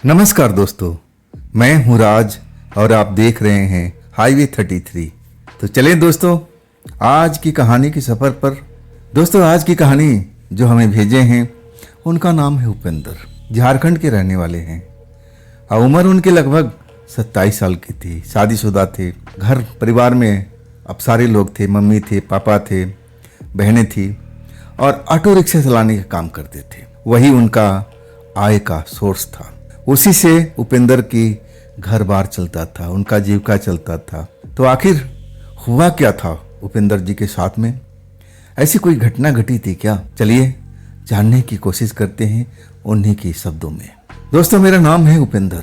नमस्कार दोस्तों, मैं हूं राज और आप देख रहे हैं हाईवे 33। तो चलें दोस्तों आज की कहानी के सफ़र पर। दोस्तों आज की कहानी जो हमें भेजे हैं उनका नाम है उपेंद्र। झारखंड के रहने वाले हैं और उम्र उनके लगभग 27 साल की थी। शादीशुदा थे। घर परिवार में अब सारे लोग थे, मम्मी थे, पापा थे, बहनें थी और ऑटो रिक्शा चलाने का काम करते थे। वही उनका आय का सोर्स था। उसी से उपेंद्र की घर बार चलता था, उनका जीविका चलता था। तो आखिर हुआ क्या था उपेंद्र जी के साथ में? ऐसी कोई घटना घटी थी क्या? चलिए जानने की कोशिश करते हैं उन्हीं के शब्दों में। दोस्तों मेरा नाम है उपेंद्र,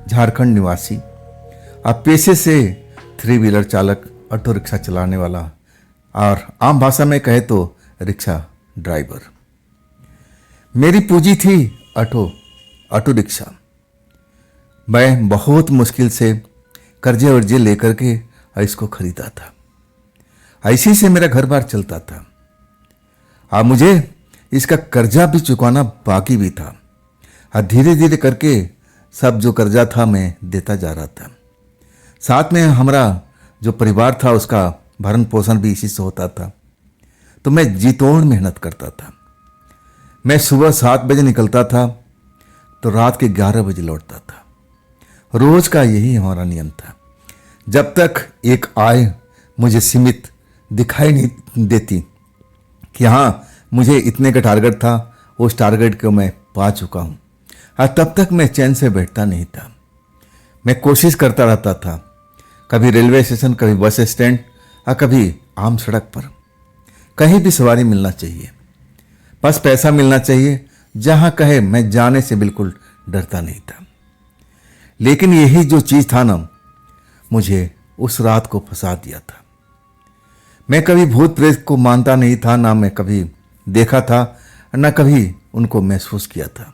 झारखंड निवासी। अब पेशे से 3 व्हीलर चालक, ऑटो रिक्शा चलाने वाला और आम भाषा में कहे तो रिक्शा ड्राइवर। मेरी पूंजी थी ऑटो रिक्शा। मैं बहुत मुश्किल से कर्जे वर्जे लेकर के इसको खरीदा था। इसी से मेरा घर बार चलता था। अब मुझे इसका कर्जा भी चुकाना बाकी भी था और धीरे धीरे करके सब जो कर्जा था मैं देता जा रहा था। साथ में हमारा जो परिवार था उसका भरण पोषण भी इसी से होता था। तो मैं जी तोड़ मेहनत करता था। मैं सुबह 7 बजे निकलता था तो रात के 11 बजे लौटता था। रोज का यही हमारा नियम था। जब तक एक आय मुझे सीमित दिखाई नहीं देती कि हाँ मुझे इतने का टारगेट था, उस टारगेट को मैं पा चुका हूँ, और तब तक मैं चैन से बैठता नहीं था। मैं कोशिश करता रहता था, कभी रेलवे स्टेशन, कभी बस स्टैंड और कभी आम सड़क पर। कहीं भी सवारी मिलना चाहिए, बस पैसा मिलना चाहिए। जहां कहे मैं जाने से बिल्कुल डरता नहीं था। लेकिन यही जो चीज था ना, मुझे उस रात को फंसा दिया था। मैं कभी भूत प्रेत को मानता नहीं था, ना मैं कभी देखा था, ना कभी उनको महसूस किया था।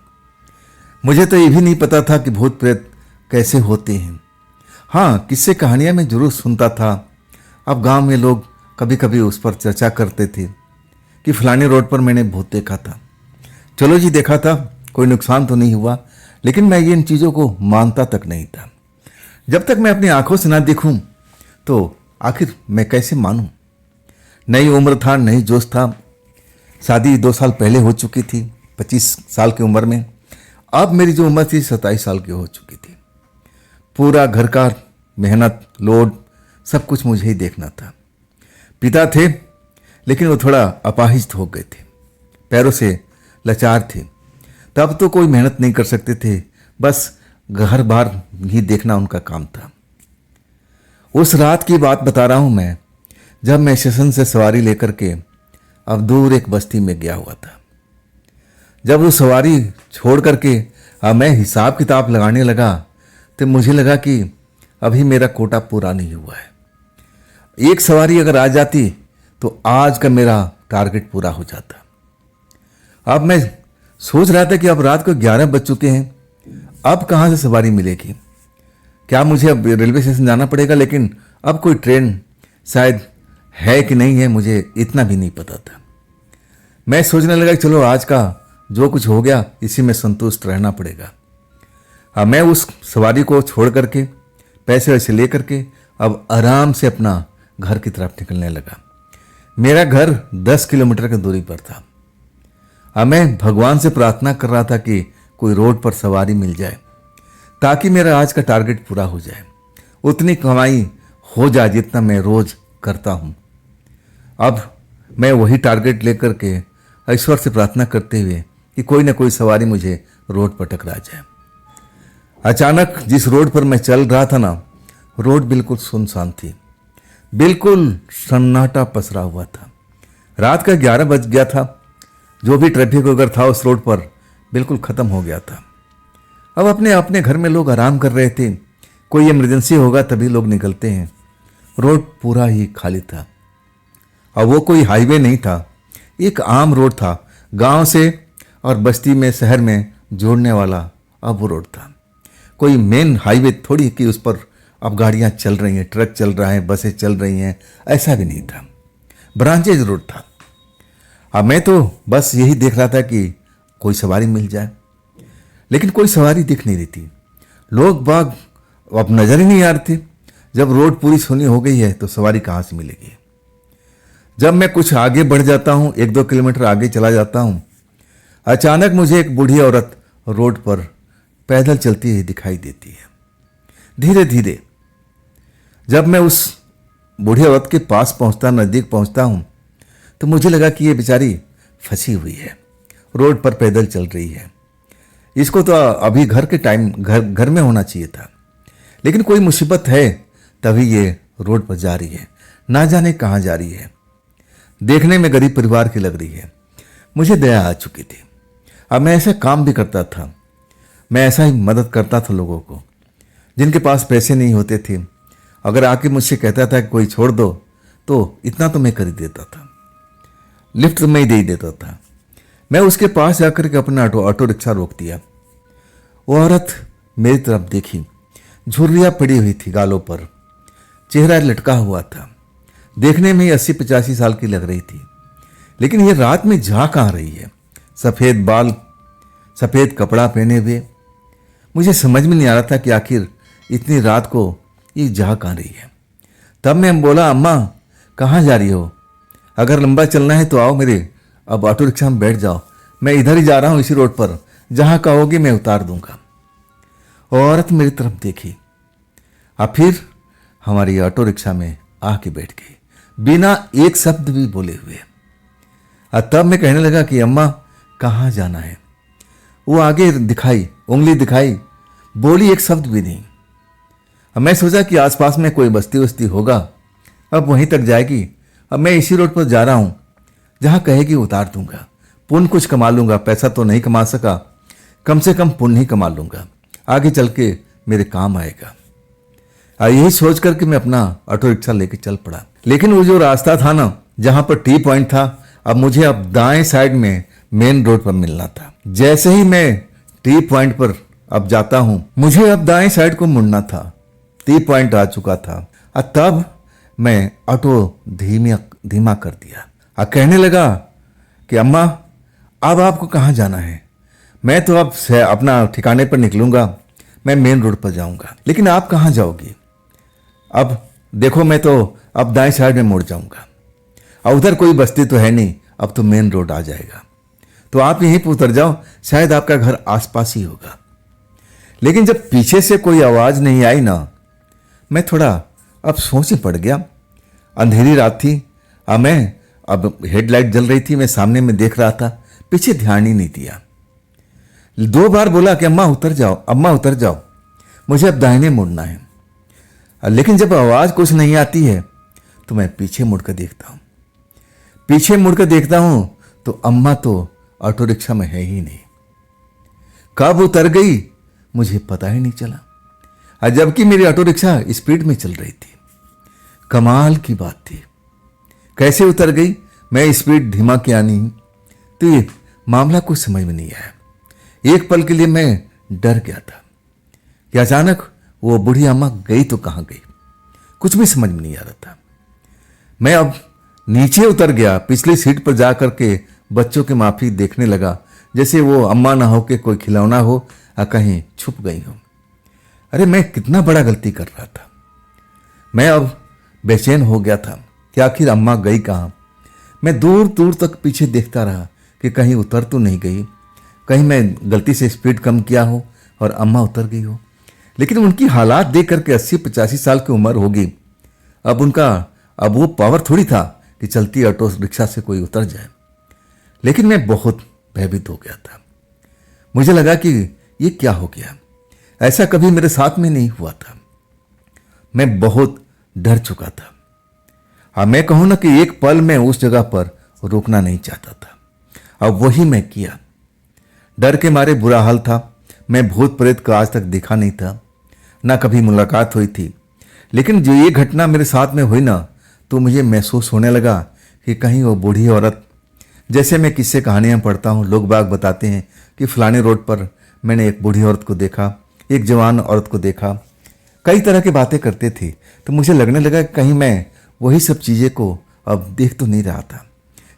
मुझे तो ये भी नहीं पता था कि भूत प्रेत कैसे होते हैं। हाँ, किस्से कहानियां मैं जरूर सुनता था। अब गांव में लोग कभी कभी उस पर चर्चा करते थे कि फलानी रोड पर मैंने भूत देखा था। चलो जी, देखा था, कोई नुकसान तो नहीं हुआ, लेकिन मैं इन चीज़ों को मानता तक नहीं था। जब तक मैं अपनी आंखों से ना देखूं तो आखिर मैं कैसे मानूं? नई उम्र था, नई जोश था। शादी 2 साल पहले हो चुकी थी, 25 साल की उम्र में। अब मेरी जो उम्र थी 27 साल की हो चुकी थी। पूरा घर का मेहनत, लोड, सब कुछ मुझे ही देखना था। पिता थे लेकिन वो थोड़ा अपाहिज हो गए थे, पैरों से लाचार थे। तब तो कोई मेहनत नहीं कर सकते थे, बस घर बार ही देखना उनका काम था। उस रात की बात बता रहा हूं मैं, जब मैं स्टेशन से सवारी लेकर के अब दूर एक बस्ती में गया हुआ था। जब वो सवारी छोड़ करके अब मैं हिसाब किताब लगाने लगा तो मुझे लगा कि अभी मेरा कोटा पूरा नहीं हुआ है। एक सवारी अगर आ जाती तो आज का मेरा टारगेट पूरा हो जाता। अब मैं सोच रहा था कि अब रात को 11 बज चुके हैं, अब कहाँ से सवारी मिलेगी? क्या मुझे अब रेलवे स्टेशन जाना पड़ेगा? लेकिन अब कोई ट्रेन शायद है कि नहीं है, मुझे इतना भी नहीं पता था। मैं सोचने लगा कि चलो आज का जो कुछ हो गया इसी में संतुष्ट रहना पड़ेगा। अब मैं उस सवारी को छोड़ करके, पैसे वैसे ले करके अब आराम से अपना घर की तरफ निकलने लगा। मेरा घर 10 किलोमीटर की दूरी पर था। अब मैं भगवान से प्रार्थना कर रहा था कि कोई रोड पर सवारी मिल जाए ताकि मेरा आज का टारगेट पूरा हो जाए, उतनी कमाई हो जाए जितना मैं रोज करता हूँ। अब मैं वही टारगेट लेकर के ईश्वर से प्रार्थना करते हुए कि कोई ना कोई सवारी मुझे रोड पर टकरा जाए। अचानक जिस रोड पर मैं चल रहा था ना, रोड बिल्कुल सुनसान थी, बिल्कुल सन्नाटा पसरा हुआ था। रात का 11 बज गया था। जो भी ट्रैफिक वगैरह था उस रोड पर बिल्कुल ख़त्म हो गया था। अब अपने अपने घर में लोग आराम कर रहे थे। कोई इमरजेंसी होगा तभी लोग निकलते हैं। रोड पूरा ही खाली था। अब वो कोई हाईवे नहीं था, एक आम रोड था। गांव से और बस्ती में, शहर में जोड़ने वाला अब वो रोड था। कोई मेन हाईवे थोड़ी कि उस पर अब गाड़ियां चल रही हैं, ट्रक चल रहा है, बसें चल रही हैं, ऐसा भी नहीं था। ब्रांचेज रोड था। अब मैं तो बस यही देख रहा था कि कोई सवारी मिल जाए। लेकिन कोई सवारी दिख नहीं रही थी। लोग बाग अब नजर ही नहीं आ रहे थे। जब रोड पूरी सुनी हो गई है तो सवारी कहाँ से मिलेगी। जब मैं कुछ आगे बढ़ जाता हूँ, 1-2 किलोमीटर आगे चला जाता हूँ, अचानक मुझे एक बूढ़ी औरत रोड पर पैदल चलती हुई दिखाई देती है। धीरे धीरे जब मैं उस बूढ़ी औरत के पास पहुंचता, नज़दीक पहुंचता हूं, तो मुझे लगा कि ये बेचारी फंसी हुई है, रोड पर पैदल चल रही है। इसको तो अभी घर के टाइम घर में होना चाहिए था, लेकिन कोई मुसीबत है तभी ये रोड पर जा रही है, ना जाने कहाँ जा रही है। देखने में गरीब परिवार की लग रही है। मुझे दया आ चुकी थी। अब मैं ऐसा काम भी करता था, मैं ऐसा ही मदद करता था लोगों को जिनके पास पैसे नहीं होते थे। अगर आके मुझसे कहता था कि कोई छोड़ दो, तो इतना तो मैं कर ही देता था, लिफ्ट तो मैं ही दे ही देता था। मैं उसके पास जाकर के अपना ऑटो रिक्शा रोक दिया। वो औरत मेरी तरफ देखी, झुर्रियाँ पड़ी हुई थी गालों पर, चेहरा लटका हुआ था। देखने में 80-85 साल की लग रही थी, लेकिन ये रात में जा कहाँ रही है। सफ़ेद बाल, सफ़ेद कपड़ा पहने हुए। मुझे समझ में नहीं आ रहा था कि आखिर इतनी रात को ये जा कहाँ रही है। तब मैं बोला, अम्मा कहाँ जा रही हो? अगर लंबा चलना है तो आओ मेरे अब ऑटो रिक्शा में बैठ जाओ, मैं इधर ही जा रहा हूँ, इसी रोड पर, जहाँ कहोगी मैं उतार दूंगा। औरत मेरी तरफ देखी, अब फिर हमारी ऑटो रिक्शा में आके बैठ गई, बिना एक शब्द भी बोले हुए। और तब मैं कहने लगा कि अम्मा कहाँ जाना है? वो आगे दिखाई, उंगली दिखाई, बोली एक शब्द भी नहीं। अब मैं सोचा कि आसपास में कोई बस्ती वस्ती होगा, अब वहीं तक जाएगी। अब मैं इसी रोड पर जा रहा हूँ, जहाँ कहेगी उतार दूंगा, पुण्य कुछ कमा लूंगा। पैसा तो नहीं कमा सका, कम से कम पुण्य ही कमा लूंगा, आगे चल के मेरे काम आएगा। यही सोच करके मैं अपना ऑटो रिक्शा लेके चल पड़ा। लेकिन वो जो रास्ता था ना, जहाँ पर टी पॉइंट था, अब मुझे अब दाएं साइड में मेन रोड पर मिलना था। जैसे ही मैं टी पॉइंट पर अब जाता हूँ, मुझे अब दाएं साइड को मुड़ना था। टी पॉइंट आ चुका था और तब मैं ऑटो धीमा कर दिया और कहने लगा कि अम्मा अब आपको कहाँ जाना है? मैं तो अब अपना ठिकाने पर निकलूंगा, मैं मेन रोड पर जाऊंगा, लेकिन आप कहाँ जाओगी? अब देखो, मैं तो अब दाएं साइड में मुड़ जाऊंगा और उधर कोई बस्ती तो है नहीं, अब तो मेन रोड आ जाएगा, तो आप यहीं पर उतर जाओ, शायद आपका घर आसपास ही होगा। लेकिन जब पीछे से कोई आवाज नहीं आई ना, मैं थोड़ा अब सोच में पड़ गया। अंधेरी रात थी और मैं अब हेडलाइट जल रही थी, मैं सामने में देख रहा था, पीछे ध्यान ही नहीं दिया। 2 बार बोला कि अम्मा उतर जाओ, अम्मा उतर जाओ, मुझे अब दाहिने मुड़ना है। लेकिन जब आवाज कुछ नहीं आती है तो मैं पीछे मुड़कर देखता हूं। पीछे मुड़कर देखता हूं तो अम्मा तो ऑटो रिक्शा में है ही नहीं। कब उतर गई मुझे पता ही नहीं चला, जबकि मेरी ऑटो रिक्शा स्पीड में चल रही थी। कमाल की बात थी, कैसे उतर गई? मैं स्पीड धीमा किया नहीं, तो ये मामला कुछ समझ में नहीं आया। एक पल के लिए मैं डर गया था कि अचानक वो बूढ़ी अम्मा गई तो कहाँ गई, कुछ भी समझ में नहीं आ रहा था। मैं अब नीचे उतर गया, पिछली सीट पर जा करके बच्चों के माफी देखने लगा, जैसे वो अम्मा ना हो के कोई खिलौना हो या कहीं छुप गई हो। अरे मैं कितना बड़ा गलती कर रहा था। मैं अब बेचैन हो गया था कि आखिर अम्मा गई कहाँ। मैं दूर दूर तक पीछे देखता रहा कि कहीं उतर तो नहीं गई, कहीं मैं गलती से स्पीड कम किया हो और अम्मा उतर गई हो। लेकिन उनकी हालात देख करके 80-85 साल की उम्र होगी, अब वो पावर थोड़ी था कि चलती ऑटो रिक्शा से कोई उतर जाए। लेकिन मैं बहुत भयभीत हो गया था। मुझे लगा कि ये क्या हो गया, ऐसा कभी मेरे साथ में नहीं हुआ था। मैं बहुत डर चुका था। हाँ, मैं कहूं ना कि एक पल में उस जगह पर रुकना नहीं चाहता था। अब वही मैं किया। डर के मारे बुरा हाल था। मैं भूत प्रेत को आज तक देखा नहीं था, ना कभी मुलाकात हुई थी। लेकिन जो ये घटना मेरे साथ में हुई ना, तो मुझे महसूस होने लगा कि कहीं वो बूढ़ी औरत, जैसे मैं किस्से कहानियां पढ़ता हूँ, लोग बाग बताते हैं कि फलाने रोड पर मैंने एक बूढ़ी औरत को देखा, एक जवान औरत को देखा, कई तरह की बातें करते थे। तो मुझे लगने लगा कि कहीं मैं वही सब चीज़ें को अब देख तो नहीं रहा था।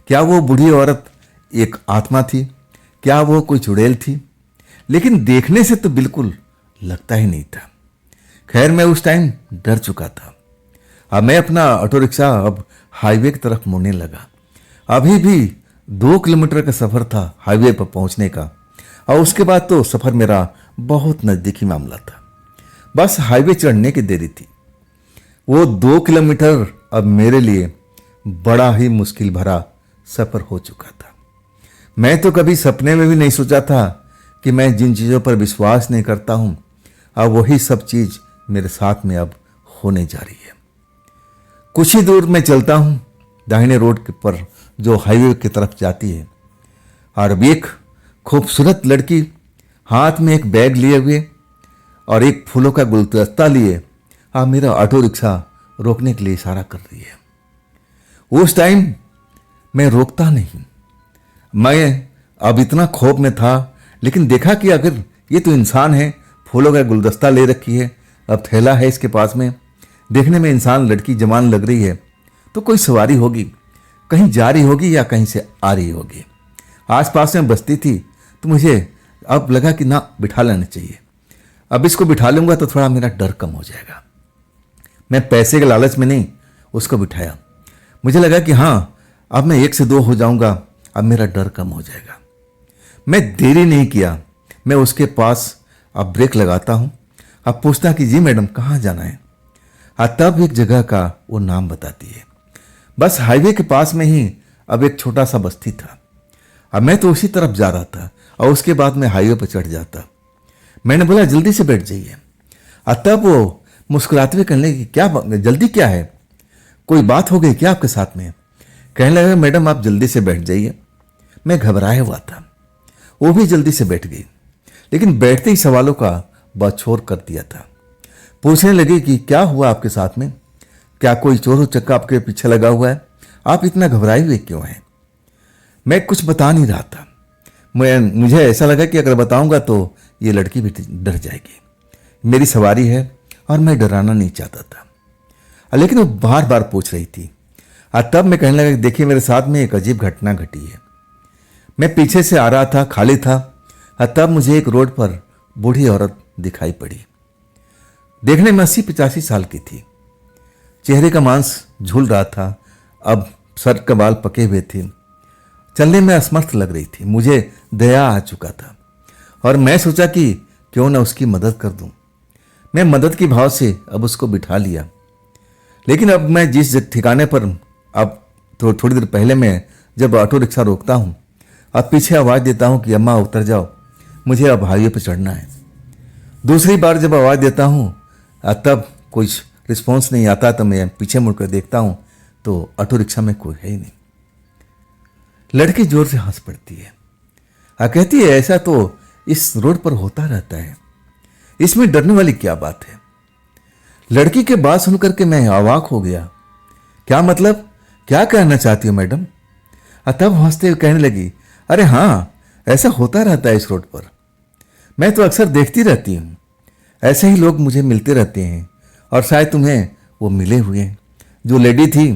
क्या वो बूढ़ी औरत एक आत्मा थी? क्या वो कोई चुड़ैल थी? लेकिन देखने से तो बिल्कुल लगता ही नहीं था। खैर मैं उस टाइम डर चुका था। अब मैं अपना ऑटो रिक्शा अब हाईवे की तरफ मुड़ने लगा। अभी भी 2 किलोमीटर का सफर था हाईवे पर पहुंचने का, और उसके बाद तो सफर मेरा बहुत नजदीकी मामला था। बस हाईवे चढ़ने की देरी थी। वो 2 किलोमीटर अब मेरे लिए बड़ा ही मुश्किल भरा सफर हो चुका था। मैं तो कभी सपने में भी नहीं सोचा था कि मैं जिन चीज़ों पर विश्वास नहीं करता हूं, अब वही सब चीज़ मेरे साथ में अब होने जा रही है। कुछ ही दूर मैं चलता हूं दाहिने रोड के पर जो हाईवे की तरफ जाती है, और अब एक खूबसूरत लड़की हाथ में एक बैग लिए हुए और एक फूलों का गुलदस्ता लिए अब मेरा ऑटो रिक्शा रोकने के लिए इशारा कर रही है। उस टाइम मैं रोकता नहीं। मैं अब इतना खौफ में था, लेकिन देखा कि अगर ये तो इंसान है, फूलों का गुलदस्ता ले रखी है, अब थैला है इसके पास में, देखने में इंसान लड़की जवान लग रही है, तो कोई सवारी होगी, कहीं जा रही होगी या कहीं से आ रही होगी। आसपास में बस्ती थी, तो मुझे अब लगा कि ना बिठा लेना चाहिए। अब इसको बिठा लूंगा तो थोड़ा मेरा डर कम हो जाएगा। मैं पैसे के लालच में नहीं उसको बिठाया। मुझे लगा कि हाँ, अब मैं 1 से 2 हो जाऊंगा, अब मेरा डर कम हो जाएगा। मैं देरी नहीं किया, मैं उसके पास अब ब्रेक लगाता हूं। अब पूछता कि जी मैडम कहाँ जाना है। तब एक जगह का वो नाम बताती है। बस हाईवे के पास में ही अब एक छोटा सा बस्ती था। अब मैं तो उसी तरफ जा रहा था और उसके बाद मैं हाईवे पर चढ़ जाता। मैंने बोला जल्दी से बैठ जाइए। तब वो मुस्कुराते हुए कहने लगी क्या जल्दी क्या है, कोई बात हो गई क्या आपके साथ में। कहने लगा मैडम आप जल्दी से बैठ जाइए। मैं घबराया हुआ था। वो भी जल्दी से बैठ गई, लेकिन बैठते ही सवालों का बछोर कर दिया था। पूछने लगे कि क्या हुआ आपके साथ में, क्या कोई चोर उचक्का आपके पीछे लगा हुआ है, आप इतना घबराए हुए क्यों हैं। मैं कुछ बता नहीं रहा था। मुझे ऐसा लगा कि अगर बताऊंगा तो ये लड़की भी डर जाएगी। मेरी सवारी है और मैं डराना नहीं चाहता था, लेकिन वो बार बार पूछ रही थी। तब मैं कहने लगा देखिए मेरे साथ में एक अजीब घटना घटी है। मैं पीछे से आ रहा था, खाली था। तब मुझे एक रोड पर बूढ़ी औरत दिखाई पड़ी। देखने में 80-85 साल की थी। चेहरे का मांस झूल रहा था, अब सर के बाल पके हुए थे, चलने में असमर्थ लग रही थी। मुझे दया आ चुका था और मैं सोचा कि क्यों ना उसकी मदद कर दूं। मैं मदद की भाव से अब उसको बिठा लिया। लेकिन अब मैं जिस ठिकाने पर अब तो थोड़ी देर पहले मैं जब ऑटो रिक्शा रोकता हूं, अब पीछे आवाज़ देता हूं कि अम्मा उतर जाओ, मुझे अब हाईवे पर चढ़ना है। दूसरी बार जब आवाज़ देता हूं तब कोई रिस्पॉन्स नहीं आता, तो मैं पीछे मुड़कर देखता हूं तो ऑटो रिक्शा में कोई है ही नहीं। लड़की जोर से हंस पड़ती है। कहती है ऐसा तो इस रोड पर होता रहता है, इसमें डरने वाली क्या बात है। लड़की के बात सुनकर के मैं अवाक हो गया। क्या मतलब, क्या कहना चाहती हो मैडम। तब हंसते हुए कहने लगी अरे हाँ, ऐसा होता रहता है इस रोड पर, मैं तो अक्सर देखती रहती हूँ, ऐसे ही लोग मुझे मिलते रहते हैं, और शायद तुम्हें वो मिले हुए हैं। जो लेडी थी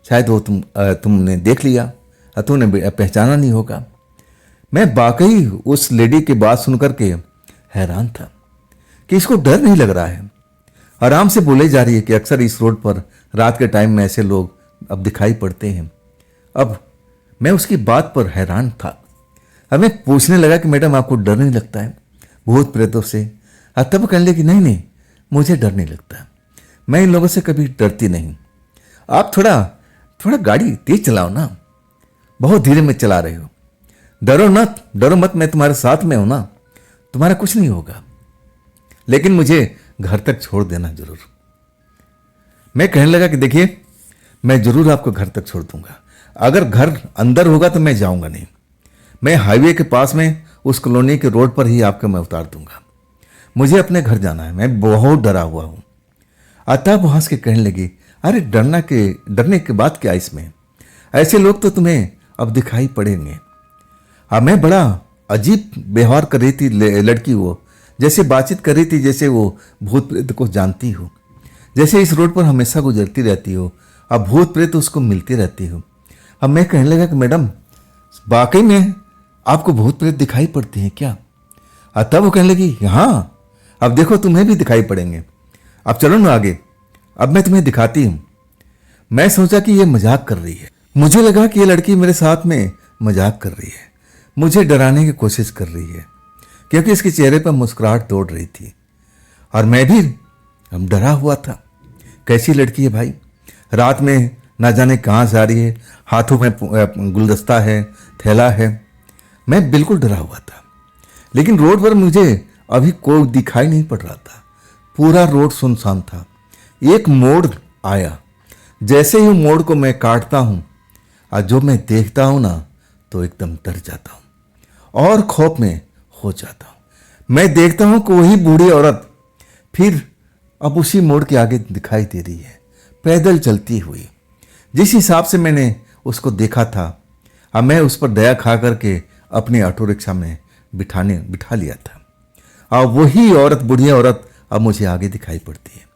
शायद वो तुमने देख लिया, तुमने पहचाना नहीं होगा। मैं वाकई उस लेडी की बात सुनकर के हैरान था कि इसको डर नहीं लग रहा है। आराम से बोले जा रही है कि अक्सर इस रोड पर रात के टाइम में ऐसे लोग अब दिखाई पड़ते हैं। अब मैं उसकी बात पर हैरान था। अब मैं पूछने लगा कि मैडम आपको डर नहीं लगता है भूत प्रेतों से। तब कहने लगी नहीं नहीं, मुझे डर नहीं लगता, मैं इन लोगों से कभी डरती नहीं। आप थोड़ा गाड़ी तेज चलाओ ना, बहुत धीरे में चला रहे हो। डरो मत, मैं तुम्हारे साथ में हूं ना, तुम्हारा कुछ नहीं होगा, लेकिन मुझे घर तक छोड़ देना जरूर। मैं कहने लगा कि देखिए मैं जरूर आपको घर तक छोड़ दूंगा, अगर घर अंदर होगा तो मैं जाऊंगा नहीं, मैं हाईवे के पास में उस कॉलोनी के रोड पर ही आपको मैं उतार दूंगा, मुझे अपने घर जाना है, मैं बहुत डरा हुआ हूं। तब वो हंस के कहने लगी अरे डरने के बाद क्या इसमें, ऐसे लोग तो तुम्हें अब दिखाई पड़ेंगे। अब मैं बड़ा अजीब व्यवहार कर रही थी लड़की, वो जैसे बातचीत कर रही थी जैसे वो भूत प्रेत को जानती हो, जैसे इस रोड पर हमेशा गुजरती रहती हो, अब भूत प्रेत उसको मिलती रहती हो। अब मैं कहने लगा कि मैडम वाकई में आपको भूत प्रेत दिखाई पड़ती हैं क्या। और तब वो कहने लगी हाँ अब देखो तुम्हें भी दिखाई पड़ेंगे, अब चलो ना आगे, अब मैं तुम्हें दिखाती हूं। मैं सोचा कि ये मजाक कर रही है। मुझे लगा कि ये लड़की मेरे साथ में मजाक कर रही है, मुझे डराने की कोशिश कर रही है, क्योंकि इसके चेहरे पर मुस्कुराहट दौड़ रही थी और मैं भी डरा हुआ था। कैसी लड़की है भाई, रात में ना जाने कहाँ से आ रही है, हाथों में गुलदस्ता है, थैला है। मैं बिल्कुल डरा हुआ था। लेकिन रोड पर मुझे अभी कोई दिखाई नहीं पड़ रहा था, पूरा रोड सुनसान था। एक मोड़ आया, जैसे ही मोड़ को मैं काटता हूँ और जो मैं देखता हूँ ना तो एकदम डर जाता हूँ और खौफ में हो जाता हूँ। मैं देखता हूँ कि वही बूढ़ी औरत फिर अब उसी मोड़ के आगे दिखाई दे रही है, पैदल चलती हुई। जिस हिसाब से मैंने उसको देखा था, अब मैं उस पर दया खा करके अपनी ऑटो रिक्शा में बिठा लिया था। और वही औरत, बूढ़ी औरत अब मुझे आगे दिखाई पड़ती है।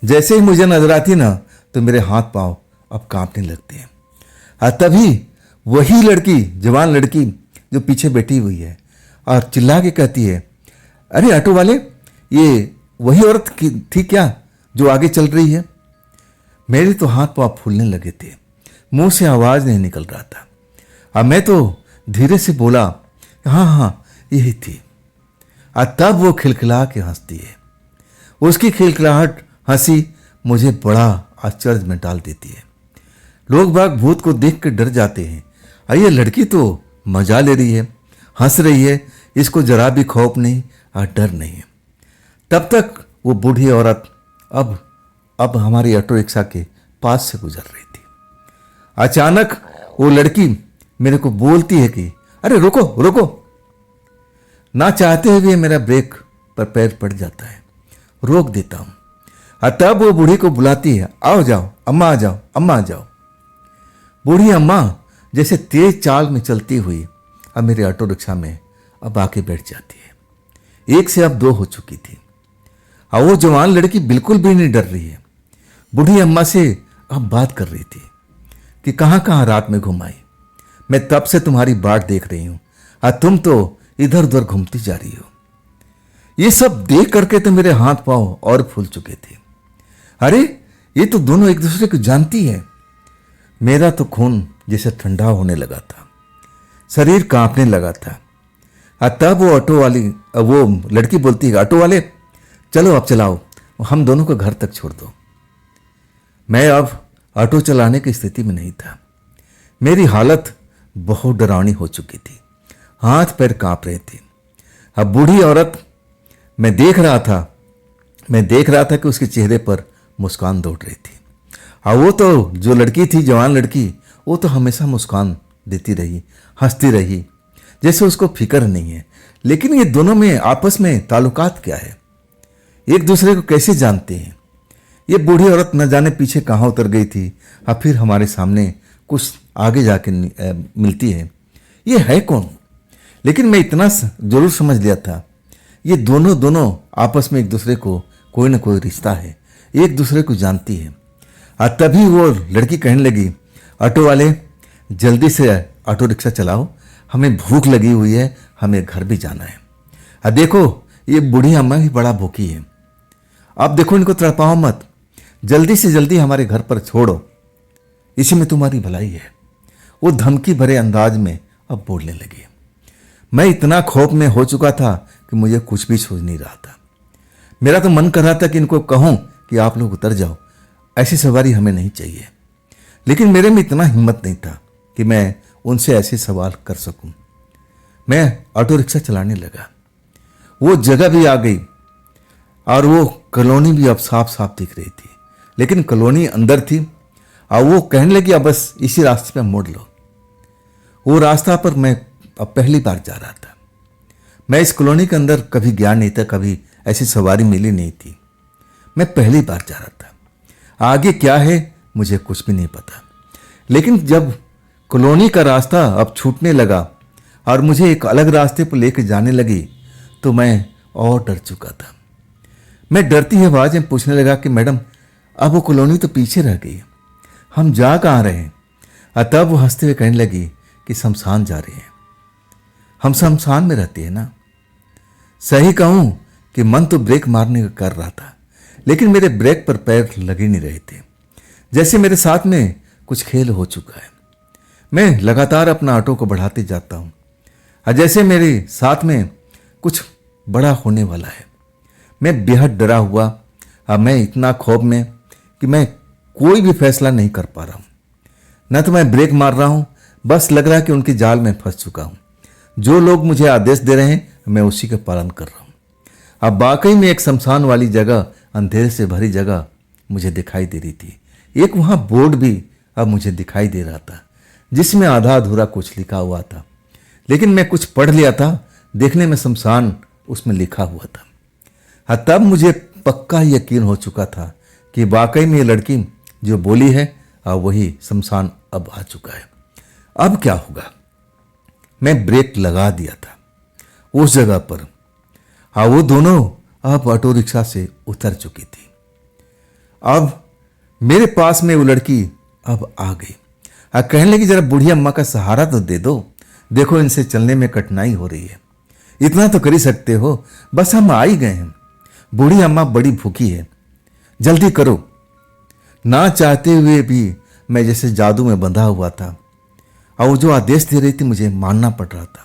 जैसे ही मुझे नजर आती ना तो मेरे हाथ पांव अब कांपने लगते हैं। और तभी वही लड़की, जवान लड़की जो पीछे बैठी हुई है और चिल्ला के कहती है, अरे ऑटो वाले, ये वही औरत थी क्या जो आगे चल रही है? मेरे तो हाथ पांव फूलने लगे थे, मुंह से आवाज नहीं निकल रहा था। अब मैं तो धीरे से बोला, हाँ हाँ यही थी। और तब वो खिलखिला के हंसती है। उसकी खिलखिलाहट, हंसी मुझे बड़ा आश्चर्य में डाल देती है। लोग बाग भूत को देख कर डर जाते हैं और ये लड़की तो मजा ले रही है, हंस रही है, इसको जरा भी खौफ नहीं और डर नहीं है। तब तक वो बूढ़ी औरत अब हमारी ऑटो रिक्शा के पास से गुजर रही थी। अचानक वो लड़की मेरे को बोलती है कि अरे रुको रुको। ना चाहते हुए मेरा ब्रेक पर पैर पड़ जाता है, रोक देता हूं। और तब वो बूढ़ी को बुलाती है, आओ जाओ अम्मा, आ जाओ अम्मा, आ जाओ। बूढ़ी अम्मा जैसे तेज चाल में चलती हुई अब मेरे ऑटो रिक्शा में अब आके बैठ जाती है। एक से अब दो हो चुकी थी और वो जवान लड़की बिल्कुल भी नहीं डर रही है। बूढ़ी अम्मा से अब बात कर रही थी कि कहां कहां रात में घुमाई, मैं तब से तुम्हारी बाट देख रही हूं और तुम तो इधर उधर घूमती जा रही हो। ये सब देख करके तो मेरे हाथ पांव और फूल चुके थे। अरे ये तो दोनों एक दूसरे को जानती है। मेरा तो खून जैसे ठंडा होने लगा था, शरीर कांपने लगा था। और तब वो लड़की बोलती है, ऑटो वाले चलो अब चलाओ, हम दोनों को घर तक छोड़ दो। मैं अब ऑटो चलाने की स्थिति में नहीं था। मेरी हालत बहुत डरावनी हो चुकी थी, हाथ पैर कांप रहे थे। अब बूढ़ी औरत, मैं देख रहा था कि उसके चेहरे पर मुस्कान दौड़ रही थी। और वो तो जो लड़की थी, जवान लड़की, वो तो हमेशा मुस्कान देती रही, हंसती रही, जैसे उसको फिक्र नहीं है। लेकिन ये दोनों में आपस में ताल्लुकात क्या है, एक दूसरे को कैसे जानते हैं? ये बूढ़ी औरत न जाने पीछे कहाँ उतर गई थी और फिर हमारे सामने कुछ आगे जाके मिलती है। ये है कौन? लेकिन मैं इतना जरूर समझ लिया था, ये दोनों आपस में एक दूसरे को कोई ना कोई रिश्ता है, एक दूसरे को जानती है। और तभी वो लड़की कहने लगी, ऑटो वाले जल्दी से ऑटो रिक्शा चलाओ, हमें भूख लगी हुई है, हमें घर भी जाना है। और देखो ये बूढ़ी अम्मा भी बड़ा भूखी है, अब देखो इनको तड़पाओ मत, जल्दी से जल्दी हमारे घर पर छोड़ो, इसी में तुम्हारी भलाई है। वो धमकी भरे अंदाज में अब बोलने लगी। मैं इतना खौफ में हो चुका था कि मुझे कुछ भी सूझ नहीं रहा था। मेरा तो मन कर रहा था कि इनको कहूं कि आप लोग उतर जाओ, ऐसी सवारी हमें नहीं चाहिए। लेकिन मेरे में इतना हिम्मत नहीं था कि मैं उनसे ऐसे सवाल कर सकूं। मैं ऑटो रिक्शा चलाने लगा। वो जगह भी आ गई और वो कॉलोनी भी अब साफ साफ दिख रही थी, लेकिन कॉलोनी अंदर थी। और वो कहने लगी, अब बस इसी रास्ते पे मोड़ लो। वो रास्ता पर मैं अब पहली बार जा रहा था। मैं इस कॉलोनी के अंदर कभी गया नहीं था, कभी ऐसी सवारी मिली नहीं थी। मैं पहली बार जा रहा था। आगे क्या है मुझे कुछ भी नहीं पता। लेकिन जब कॉलोनी का रास्ता अब छूटने लगा और मुझे एक अलग रास्ते पर लेकर जाने लगी तो मैं और डर चुका था। मैं डरती हुई आवाज में पूछने लगा कि मैडम, अब वो कॉलोनी तो पीछे रह गई, हम जा कहाँ रहे हैं? तब वो हंसते हुए कहने लगी कि शमशान जा रहे हैं। हम शमशान में रहते हैं ना। सही कहूं कि मन तो ब्रेक मारने का कर रहा था, लेकिन मेरे ब्रेक पर पैर लगे नहीं रहे थे। जैसे मेरे साथ में कुछ खेल हो चुका है। मैं लगातार अपना ऑटो को बढ़ाते जाता हूं और जैसे मेरे साथ में कुछ बड़ा होने वाला है। मैं बेहद डरा हुआ, अब मैं इतना खौफ में कि मैं कोई भी फैसला नहीं कर पा रहा हूं। न तो मैं ब्रेक मार रहा हूं, बस लग रहा है कि उनके जाल में फंस चुका हूं। जो लोग मुझे आदेश दे रहे हैं मैं उसी का पालन कर रहा हूं। अब वाकई में एक शमशान वाली जगह, अंधेरे से भरी जगह मुझे दिखाई दे रही थी। एक वहां बोर्ड भी अब मुझे दिखाई दे रहा था, जिसमें आधा अधूरा कुछ लिखा हुआ था, लेकिन मैं कुछ पढ़ लिया था। देखने में शमशान उसमें लिखा हुआ था। हाँ, तब मुझे पक्का यकीन हो चुका था कि वाकई में ये लड़की जो बोली है वही शमशान अब आ चुका है। अब क्या होगा? मैं ब्रेक लगा दिया था उस जगह पर। हाँ, वो दोनों अब ऑटो रिक्शा से उतर चुकी थी। अब मेरे पास में वो लड़की अब आ गई। कहने लगी, जरा बूढ़ी अम्मा का सहारा तो दे दो, देखो इनसे चलने में कठिनाई हो रही है, इतना तो कर ही सकते हो, बस हम आ ही गए हैं। बूढ़ी अम्मा बड़ी भूखी है, जल्दी करो। ना चाहते हुए भी मैं जैसे जादू में बंधा हुआ था और वो जो आदेश दे रही थी मुझे मानना पड़ रहा था।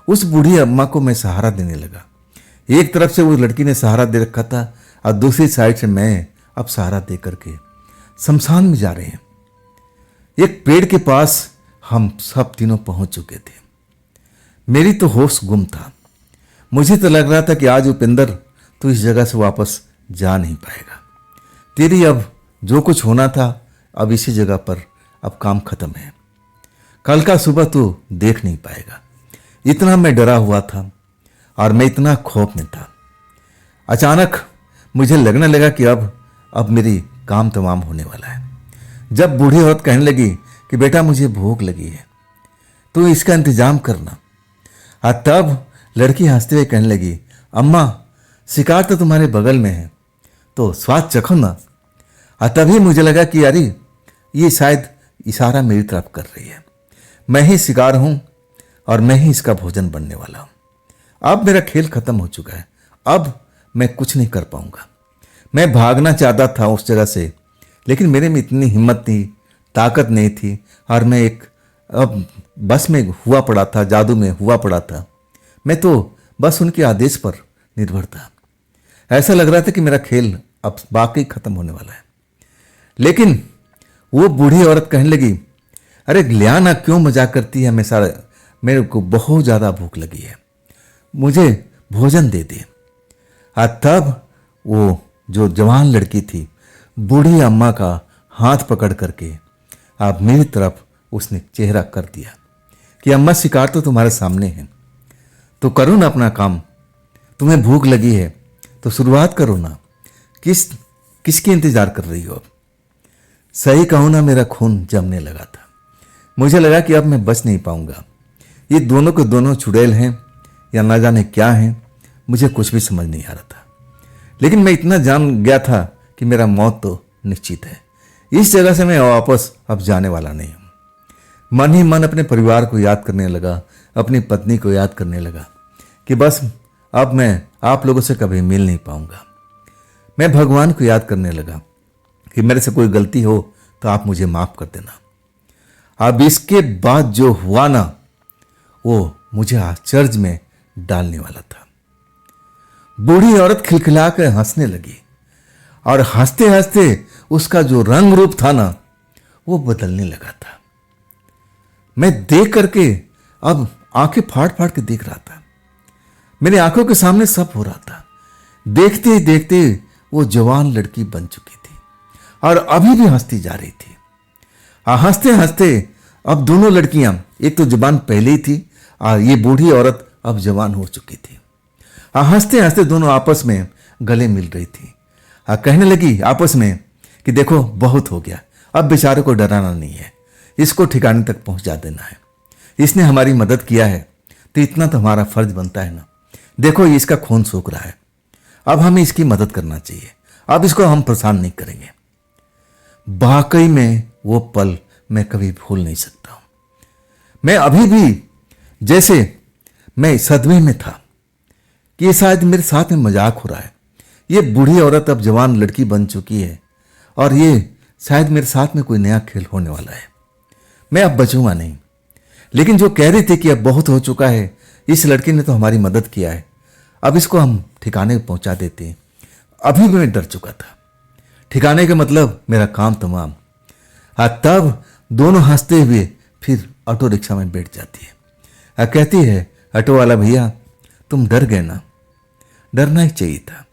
उस बूढ़ी अम्मा को मैं सहारा देने लगा। एक तरफ से वो लड़की ने सहारा दे रखा था और दूसरी साइड से मैं अब सहारा दे करके शमशान में जा रहे हैं। एक पेड़ के पास हम सब तीनों पहुंच चुके थे। मेरी तो होश गुम था। मुझे तो लग रहा था कि आज उपेंद्र तो इस जगह से वापस जा नहीं पाएगा। तेरी अब जो कुछ होना था अब इसी जगह पर अब काम खत्म है। कल का सुबह तू देख नहीं पाएगा। इतना मैं डरा हुआ था और मैं इतना खौफ में था। अचानक मुझे लगने लगा कि अब मेरी काम तमाम होने वाला है। जब बूढ़ी औरत कहने लगी कि बेटा मुझे भूख लगी है, तो इसका इंतजाम करना। और तब लड़की हंसते हुए कहने लगी, अम्मा शिकार तो तुम्हारे बगल में है, तो स्वाद चखो ना। और तभी मुझे लगा कि अरे ये शायद इशारा मेरी तरफ कर रही है। मैं ही शिकार हूं और मैं ही इसका भोजन बनने वाला हूं। अब मेरा खेल खत्म हो चुका है। अब मैं कुछ नहीं कर पाऊंगा। मैं भागना चाहता था उस जगह से, लेकिन मेरे में इतनी हिम्मत नहीं, ताकत नहीं थी और मैं एक अब बस में हुआ पड़ा था, जादू में हुआ पड़ा था। मैं तो बस उनके आदेश पर निर्भर था। ऐसा लग रहा था कि मेरा खेल अब वाकई खत्म होने वाला है। लेकिन वो बूढ़ी औरत कहने लगी, अरे लियाना क्यों मजाक करती है हमेशा, मेरे को बहुत ज़्यादा भूख लगी है, मुझे भोजन दे दे। और तब वो जो जवान लड़की थी बूढ़ी अम्मा का हाथ पकड़ करके अब मेरी तरफ उसने चेहरा कर दिया कि अम्मा शिकार तो तुम्हारे सामने है, तो करो ना अपना काम। तुम्हें भूख लगी है तो शुरुआत करो ना। किसकी इंतजार कर रही हो? अब सही कहूं ना, मेरा खून जमने लगा था। मुझे लगा कि अब मैं बच नहीं पाऊंगा। ये दोनों के दोनों चुड़ैल हैं या ना जाने क्या हैं, मुझे कुछ भी समझ नहीं आ रहा था। लेकिन मैं इतना जान गया था कि मेरा मौत तो निश्चित है। इस जगह से मैं वापस अब जाने वाला नहीं हूं। मन ही मन अपने परिवार को याद करने लगा, अपनी पत्नी को याद करने लगा कि बस अब मैं आप लोगों से कभी मिल नहीं पाऊंगा। मैं भगवान को याद करने लगा कि मेरे से कोई गलती हो तो आप मुझे माफ कर देना। अब इसके बाद जो हुआ ना, वो मुझे आश्चर्य में डालने वाला था। बूढ़ी औरत खिलखिलाकर हंसने लगी और हंसते हंसते उसका जो रंग रूप था ना, वो बदलने लगा था। मैं देख करके अब आंखें फाड़ फाड़ के देख रहा था। मेरी आंखों के सामने सब हो रहा था। देखते ही देखते वो जवान लड़की बन चुकी थी और अभी भी हंसती जा रही थी। हंसते हंसते अब दोनों लड़कियां, एक तो जवान पहले ही थी और ये बूढ़ी औरत अब जवान हो चुकी थी। हंसते हंसते दोनों आपस में गले मिल रही थी। कहने लगी आपस में कि देखो बहुत हो गया, अब बेचारे को डराना नहीं है, इसको ठिकाने तक पहुंचा देना है। इसने हमारी मदद किया है तो इतना तो हमारा फर्ज बनता है ना। देखो ये इसका खून सूख रहा है, अब हमें इसकी मदद करना चाहिए, अब इसको हम परेशान नहीं करेंगे। वाकई में वो पल मैं कभी भूल नहीं सकता हूं। मैं अभी भी जैसे मैं सदमे में था कि ये शायद मेरे साथ में मजाक हो रहा है। ये बूढ़ी औरत अब जवान लड़की बन चुकी है और ये शायद मेरे साथ में कोई नया खेल होने वाला है। मैं अब बचूंगा नहीं। लेकिन जो कह रहे थे कि अब बहुत हो चुका है, इस लड़के ने तो हमारी मदद किया है, अब इसको हम ठिकाने पहुंचा देते हैं। अभी भी मैं डर चुका था। ठिकाने का मतलब मेरा काम तमाम। तब दोनों हंसते हुए फिर ऑटो रिक्शा में बैठ जाती है। कहती है, ऑटो वाला भैया तुम डर गए ना? डरना ही चाहिए था।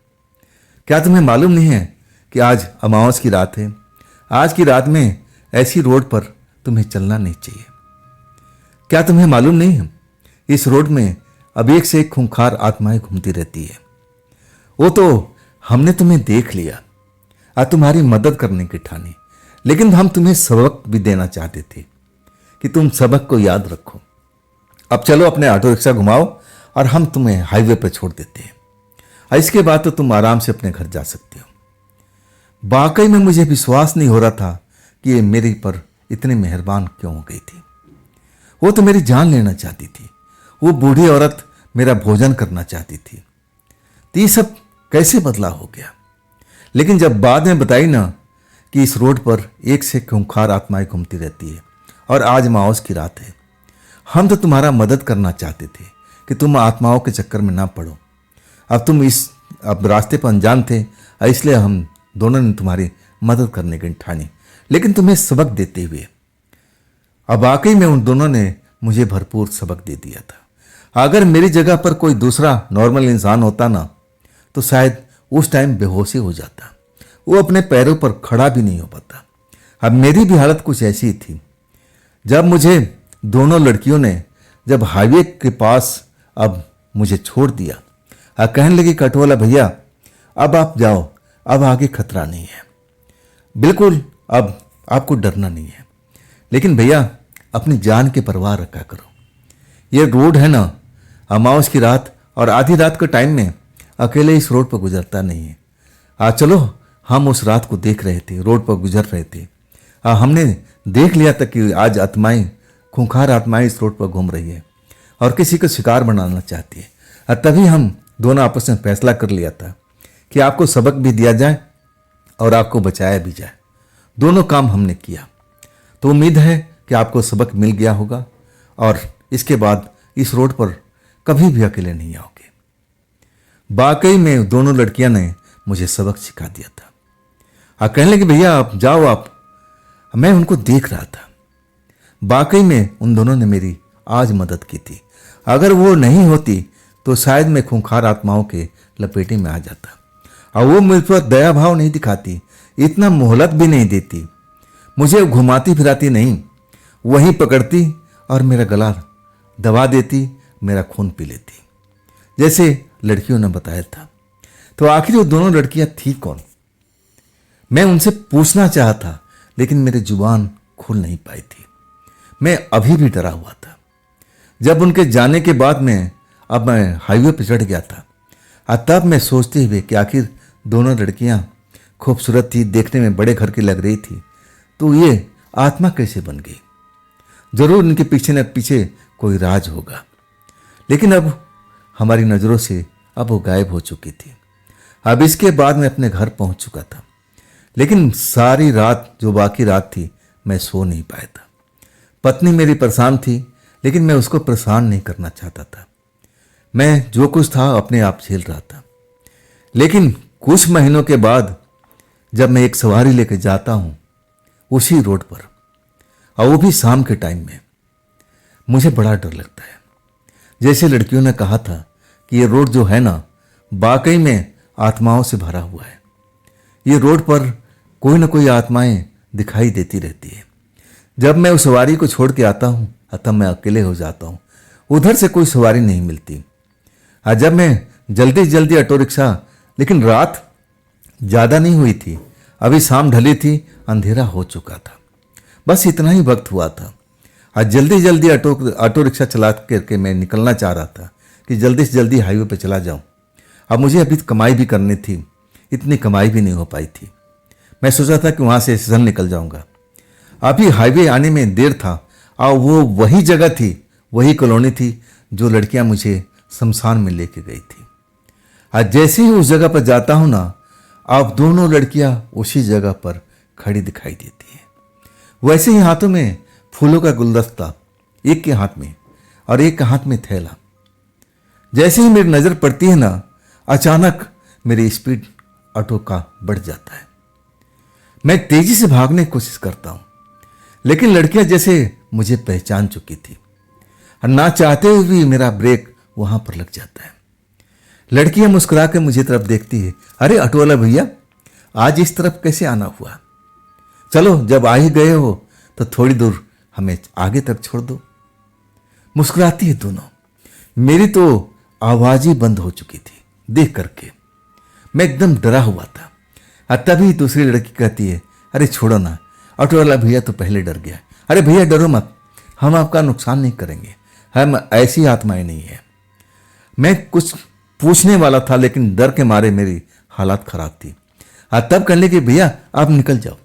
क्या तुम्हें मालूम नहीं है कि आज अमावस की रात है? आज की रात में ऐसी रोड पर तुम्हें चलना नहीं चाहिए। क्या तुम्हें मालूम नहीं है इस रोड में अब एक से एक खूंखार आत्माएं घूमती रहती है। वो तो हमने तुम्हें देख लिया और तुम्हारी मदद करने की ठानी, लेकिन हम तुम्हें सबक भी देना चाहते थे कि तुम सबक को याद रखो। अब चलो अपने ऑटो रिक्शा घुमाओ और हम तुम्हें हाईवे पर छोड़ देते हैं। इसके बाद तो तुम आराम से अपने घर जा सकते हो। वाकई में मुझे विश्वास नहीं हो रहा था कि ये मेरे पर इतने मेहरबान क्यों हो गई थी। वो तो मेरी जान लेना चाहती थी। वो बूढ़ी औरत मेरा भोजन करना चाहती थी। तो ये सब कैसे बदला हो गया? लेकिन जब बाद में बताई ना कि इस रोड पर एक से खूंखार आत्माएं घूमती रहती है और आज अमावस की रात है, हम तो तुम्हारा मदद करना चाहते थे कि तुम आत्माओं के चक्कर में ना पड़ो। अब रास्ते पर अनजान थे, इसलिए हम दोनों ने तुम्हारी मदद करने की ठानी, लेकिन तुम्हें सबक देते हुए। अब वाकई में उन दोनों ने मुझे भरपूर सबक दे दिया था। अगर मेरी जगह पर कोई दूसरा नॉर्मल इंसान होता ना, तो शायद उस टाइम बेहोशी हो जाता। वो अपने पैरों पर खड़ा भी नहीं हो पाता। अब मेरी भी हालत कुछ ऐसी ही थी। जब मुझे दोनों लड़कियों ने जब हाईवे के पास अब मुझे छोड़ दिया, कहने लगी, कटवाला भैया अब आप जाओ, अब आगे खतरा नहीं है, बिल्कुल अब आपको डरना नहीं है। लेकिन भैया अपनी जान की परवाह रखा करो। ये रोड है ना, अमावस की रात और आधी रात के टाइम में अकेले इस रोड पर गुजरता नहीं है। चलो हम उस रात को देख रहे थे, रोड पर गुजर रहे थे। हमने देख लिया था कि आज आत्माएं, खूंखार आत्माएं इस रोड पर घूम रही है और किसी को शिकार बनाना चाहती है। तभी हम दोनों आपस में फैसला कर लिया था कि आपको सबक भी दिया जाए और आपको बचाया भी जाए। दोनों काम हमने किया। तो उम्मीद है कि आपको सबक मिल गया होगा और इसके बाद इस रोड पर कभी भी अकेले नहीं आओगे। वाकई में दोनों लड़कियां ने मुझे सबक सिखा दिया था। कहने लगे, भैया आप जाओ आप। मैं उनको देख रहा था। वाकई में उन दोनों ने मेरी आज मदद की थी। अगर वो नहीं होती तो शायद मैं खूंखार आत्माओं के लपेटे में आ जाता। और वो मुझ पर दया भाव नहीं दिखाती, इतना मोहलत भी नहीं देती। मुझे घुमाती फिराती नहीं, वहीं पकड़ती और मेरा गला दबा देती, मेरा खून पी लेती, जैसे लड़कियों ने बताया था। तो आखिर वो दोनों लड़कियां थी कौन? मैं उनसे पूछना चाहा था, लेकिन मेरी जुबान खुल नहीं पाई थी। मैं अभी भी डरा हुआ था। जब उनके जाने के बाद अब मैं हाईवे पर चढ़ गया था। तब मैं सोचते हुए कि आखिर दोनों लड़कियां खूबसूरत थी, देखने में बड़े घर की लग रही थी, तो ये आत्मा कैसे बन गई? जरूर इनके पीछे न पीछे कोई राज होगा। लेकिन अब हमारी नज़रों से अब वो गायब हो चुकी थी। अब इसके बाद मैं अपने घर पहुंच चुका था, लेकिन सारी रात जो बाकी रात थी मैं सो नहीं पाया था। पत्नी मेरी परेशान थी, लेकिन मैं उसको परेशान नहीं करना चाहता था। मैं जो कुछ था अपने आप झेल रहा था। लेकिन कुछ महीनों के बाद जब मैं एक सवारी लेकर जाता हूं उसी रोड पर, और वो भी शाम के टाइम में, मुझे बड़ा डर लगता है। जैसे लड़कियों ने कहा था कि ये रोड जो है ना, वाकई में आत्माओं से भरा हुआ है। ये रोड पर कोई ना कोई आत्माएं दिखाई देती रहती है। जब मैं उस सवारी को छोड़ के आता हूं तब मैं अकेले हो जाता हूं। उधर से कोई सवारी नहीं मिलती। जब मैं जल्दी जल्दी ऑटो रिक्शा, लेकिन रात ज़्यादा नहीं हुई थी, अभी शाम ढली थी, अंधेरा हो चुका था, बस इतना ही वक्त हुआ था। आज जल्दी जल्दी ऑटो रिक्शा चला करके मैं निकलना चाह रहा था कि जल्दी से जल्दी हाईवे पे चला जाऊं। अब मुझे अभी कमाई भी करनी थी, इतनी कमाई भी नहीं हो पाई थी। मैं सोचा था कि वहाँ से स्टेशन निकल जाऊंगा। अभी हाईवे आने में देर था और वो वही जगह थी, वही कॉलोनी थी जो लड़कियां मुझे शमशान में लेके गई थी। आज जैसे ही उस जगह पर जाता हूं ना, आप दोनों लड़कियां उसी जगह पर खड़ी दिखाई देती हैं। वैसे ही हाथों में फूलों का गुलदस्ता, एक के हाथ में और एक के हाथ में थैला। जैसे ही मेरी नजर पड़ती है ना, अचानक मेरी स्पीड ऑटो का बढ़ जाता है। मैं तेजी से भागने की कोशिश करता हूं, लेकिन लड़कियां जैसे मुझे पहचान चुकी थी और ना चाहते हुए भी मेरा ब्रेक वहां पर लग जाता है। लड़कियां मुस्कुरा के मुझे तरफ देखती है, अरे ऑटो वाला भैया, आज इस तरफ कैसे आना हुआ? चलो, जब आ ही गए हो तो थोड़ी दूर हमें आगे तक छोड़ दो। मुस्कुराती है दोनों। मेरी तो आवाज ही बंद हो चुकी थी देख करके। मैं एकदम डरा हुआ था। और तभी दूसरी लड़की कहती है, अरे छोड़ो ना, ऑटो वाला भैया तो पहले डर गया। अरे भैया डरो मत, हम आपका नुकसान नहीं करेंगे, हम ऐसी आत्माएं नहीं है। मैं कुछ पूछने वाला था, लेकिन डर के मारे मेरी हालत खराब थी। और तब कहने लगी, भैया आप निकल जाओ,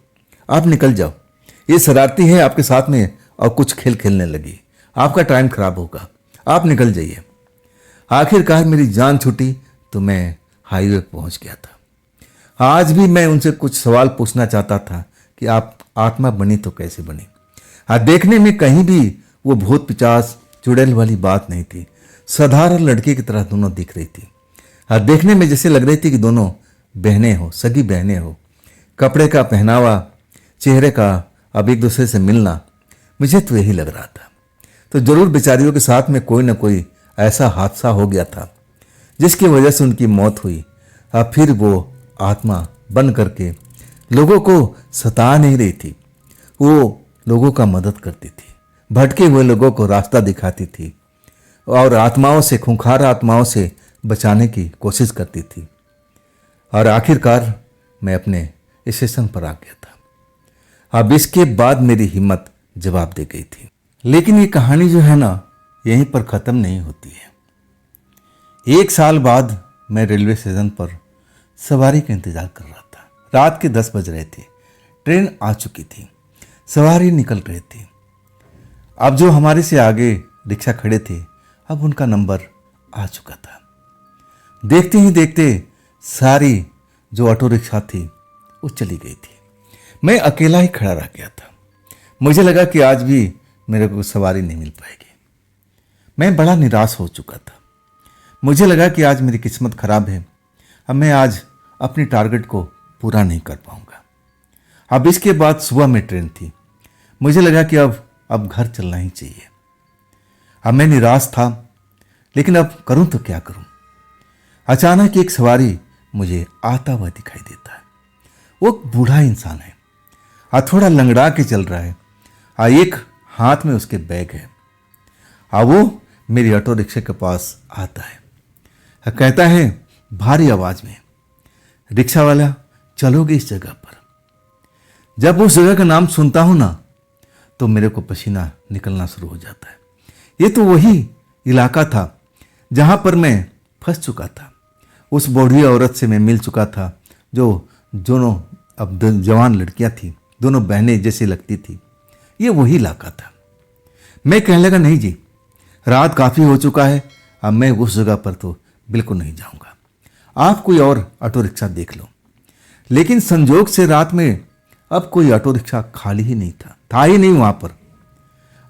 आप निकल जाओ, ये शरारती है आपके साथ में और कुछ खेल खेलने लगी, आपका टाइम खराब होगा, आप निकल जाइए। आखिरकार मेरी जान छूटी तो मैं हाईवे पहुंच गया था। आज भी मैं उनसे कुछ सवाल पूछना चाहता था कि आप आत्मा बनी तो कैसे बनी। देखने में कहीं भी वो भूत पिचास चुड़ैल वाली बात नहीं थी। साधारण लड़की की तरह दोनों दिख रही थी। देखने में जैसे लग रही थी कि दोनों बहनें हो, सगी बहनें हो। कपड़े का पहनावा, चेहरे का अब एक दूसरे से मिलना, मुझे तो यही लग रहा था। तो जरूर बेचारियों के साथ में कोई ना कोई ऐसा हादसा हो गया था जिसकी वजह से उनकी मौत हुई। अब फिर वो आत्मा बन करके लोगों को सता नहीं रही थी, वो लोगों का मदद करती थी, भटके हुए लोगों को रास्ता दिखाती थी और आत्माओं से, खूंखार आत्माओं से बचाने की कोशिश करती थी। और आखिरकार मैं अपने स्टेशन पर आ गया था। अब इसके बाद मेरी हिम्मत जवाब दे गई थी। लेकिन ये कहानी जो है ना, यहीं पर ख़त्म नहीं होती है। 1 साल बाद मैं रेलवे स्टेशन पर सवारी का इंतज़ार कर रहा था। रात के 10 बज रहे थे, ट्रेन आ चुकी थी, सवारी निकल रही थी। अब जो हमारे से आगे रिक्शा खड़े थे, अब उनका नंबर आ चुका था। देखते ही देखते सारी जो ऑटो रिक्शा थी वो चली गई थी। मैं अकेला ही खड़ा रह गया था। मुझे लगा कि आज भी मेरे को सवारी नहीं मिल पाएगी। मैं बड़ा निराश हो चुका था। मुझे लगा कि आज मेरी किस्मत खराब है, अब मैं आज अपनी टारगेट को पूरा नहीं कर पाऊंगा। अब इसके बाद सुबह में ट्रेन थी। मुझे लगा कि अब घर चलना ही चाहिए। अब मैं निराश था, लेकिन अब करूं तो क्या करूं। अचानक एक सवारी मुझे आता हुआ दिखाई देता है। वो बूढ़ा इंसान है और थोड़ा लंगड़ा के चल रहा है और एक हाथ में उसके बैग है। और वो मेरी ऑटो रिक्शा के पास आता है और कहता है भारी आवाज में, रिक्शा वाला चलोगे इस जगह पर? जब उस जगह का नाम सुनता हूं ना, तो मेरे को पसीना निकलना शुरू हो जाता है। ये तो वही इलाका था जहां पर मैं फंस चुका था। उस बूढ़ी औरत से मैं मिल चुका था, जो दोनों अब जवान लड़कियां थी, दोनों बहनें जैसी लगती थी। ये वही इलाका था। मैं कहने लगा, नहीं जी, रात काफ़ी हो चुका है, अब मैं उस जगह पर तो बिल्कुल नहीं जाऊंगा, आप कोई और ऑटो रिक्शा देख लो। लेकिन संजोग से रात में अब कोई ऑटो रिक्शा खाली ही नहीं था ही नहीं वहां पर।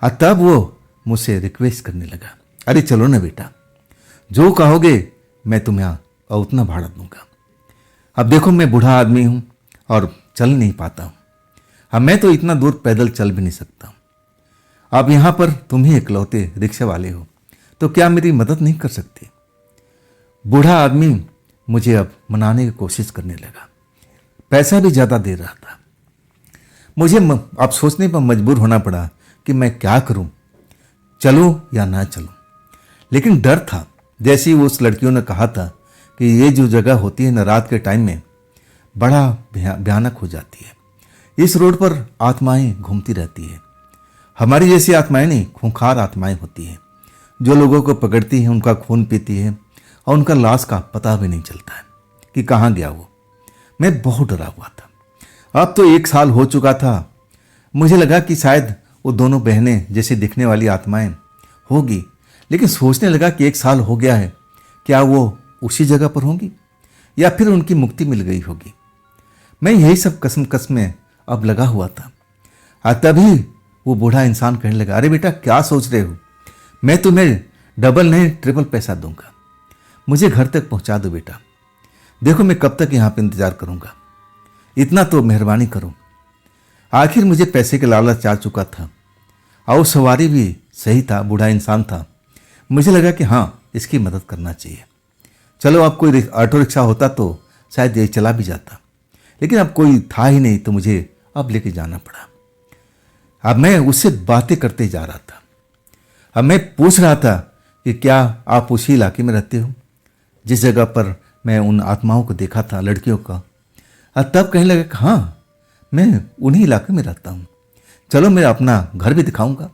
और तब वो मुझसे रिक्वेस्ट करने लगा, अरे चलो ना बेटा, जो कहोगे मैं तुम्हें उतना भाड़ा दूंगा। अब देखो, मैं बूढ़ा आदमी हूं और चल नहीं पाता हूं। अब मैं तो इतना दूर पैदल चल भी नहीं सकता हूं। अब यहां पर तुम ही इकलौते रिक्शा वाले हो, तो क्या मेरी मदद नहीं कर सकते? बूढ़ा आदमी मुझे अब मनाने की कोशिश करने लगा। पैसा भी ज्यादा दे रहा था। मुझे अब सोचने पर मजबूर होना पड़ा कि मैं क्या करूं, चलूं या ना चलूं। लेकिन डर था। जैसे ही उस लड़कियों ने कहा था कि ये जो जगह होती है ना, रात के टाइम में बड़ा भयानक हो जाती है। इस रोड पर आत्माएं घूमती रहती है। हमारी जैसी आत्माएं नहीं, खूंखार आत्माएं होती हैं, जो लोगों को पकड़ती हैं, उनका खून पीती है और उनका लाश का पता भी नहीं चलता है कि कहाँ गया वो। मैं बहुत डरा हुआ था। अब तो 1 साल हो चुका था। मुझे लगा कि शायद वो दोनों बहनें जैसे दिखने वाली आत्माएं होगी, लेकिन सोचने लगा कि 1 साल हो गया है, क्या वो उसी जगह पर होंगी या फिर उनकी मुक्ति मिल गई होगी। मैं यही सब कसम में अब लगा हुआ था। तभी वो बूढ़ा इंसान कहने लगा, अरे बेटा क्या सोच रहे हो, मैं तुम्हें डबल नहीं ट्रिपल पैसा दूंगा, मुझे घर तक पहुंचा दो बेटा, देखो मैं कब तक यहाँ पे इंतजार करूंगा, इतना तो मेहरबानी करो। आखिर मुझे पैसे के लालच आ चुका था और सवारी भी सही था, बूढ़ा इंसान था। मुझे लगा कि हाँ इसकी मदद करना चाहिए। चलो अब कोई ऑटो रिक्शा होता तो शायद ये चला भी जाता, लेकिन अब कोई था ही नहीं तो मुझे अब लेके जाना पड़ा। अब मैं उससे बातें करते जा रहा था। अब मैं पूछ रहा था कि क्या आप उसी इलाके में रहते हो जिस जगह पर मैं उन आत्माओं को देखा था, लड़कियों का। तब कहने लगा कि हाँ मैं उन्हीं इलाके में रहता हूँ, चलो मैं अपना घर भी दिखाऊंगा।